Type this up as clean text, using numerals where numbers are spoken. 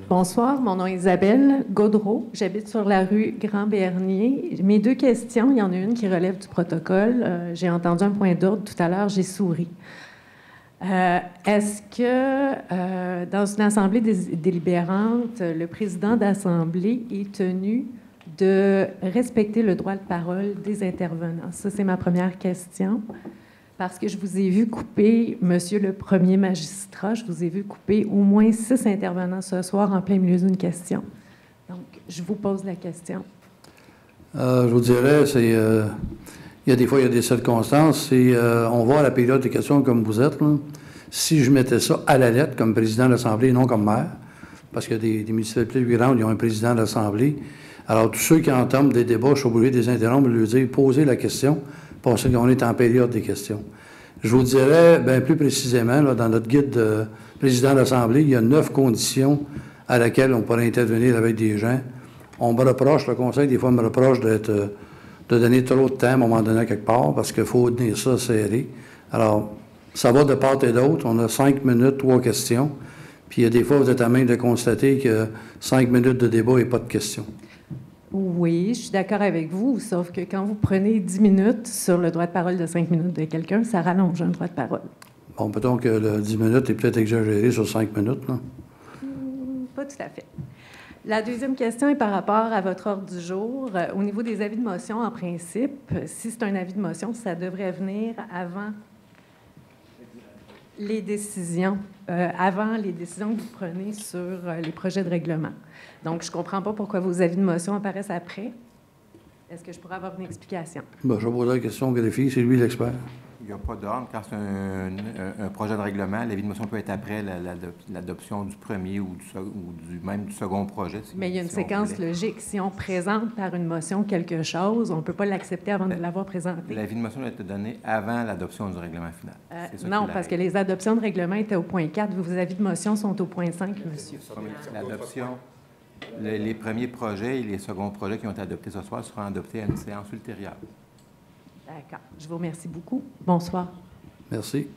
Bonsoir, mon nom est Isabelle Gaudreau. J'habite sur la rue Grand-Bernier. Mes deux questions, il y en a une qui relève du protocole. J'ai entendu un point d'ordre tout à l'heure, j'ai souri. Est-ce que, dans une assemblée délibérante, le président d'assemblée est tenu de respecter le droit de parole des intervenants? Ça, c'est ma première question. Parce que je vous ai vu couper, Monsieur le premier magistrat, je vous ai vu couper au moins 6 intervenants ce soir en plein milieu d'une question. Donc, je vous pose la question. Je vous dirais, il y a des fois, il y a des circonstances. On va à la période des questions comme vous êtes. Là. Si je mettais ça à la lettre comme président de l'Assemblée et non comme maire, parce qu'il y a des municipalités plus grandes, ils ont un président de l'Assemblée. Alors, tous ceux qui entament des débats, je suis obligé de les interrompre et de leur dire, posez la question, parce qu'on est en période des questions. Je vous dirais, bien plus précisément, là, dans notre guide de président de l'Assemblée, il y a 9 conditions à laquelle on pourrait intervenir avec des gens. On me reproche, le Conseil, des fois, me reproche de donner trop de temps à un moment donné quelque part, parce qu'il faut tenir ça serré. Alors, ça va de part et d'autre. On a 5 minutes, 3 questions. Puis, il y a des fois, vous êtes à même de constater que 5 minutes de débat et pas de questions. Oui, je suis d'accord avec vous, sauf que quand vous prenez 10 minutes sur le droit de parole de 5 minutes de quelqu'un, ça rallonge un droit de parole. Bon, peut-être que le 10 minutes est peut-être exagéré sur 5 minutes, non? Pas tout à fait. La deuxième question est par rapport à votre ordre du jour. Au niveau des avis de motion, en principe, si c'est un avis de motion, ça devrait venir avant les décisions que vous prenez sur les projets de règlement. Donc, je ne comprends pas pourquoi vos avis de motion apparaissent après. Est-ce que je pourrais avoir une explication? Bien, je vais poser la question au greffier, c'est lui l'expert. Il n'y a pas d'ordre. Quand c'est un projet de règlement, l'avis de motion peut être après l'adoption du premier ou même du second projet. Mais il y a une séquence logique. Si on présente par une motion quelque chose, on ne peut pas l'accepter avant de l'avoir présenté. L'avis de motion doit être donné avant l'adoption du règlement final. Non, parce que les adoptions de règlement étaient au point 4. Vos avis de motion sont au point 5, monsieur. L'adoption, les premiers projets et les seconds projets qui ont été adoptés ce soir seront adoptés à une séance ultérieure. D'accord. Je vous remercie beaucoup. Bonsoir. Merci.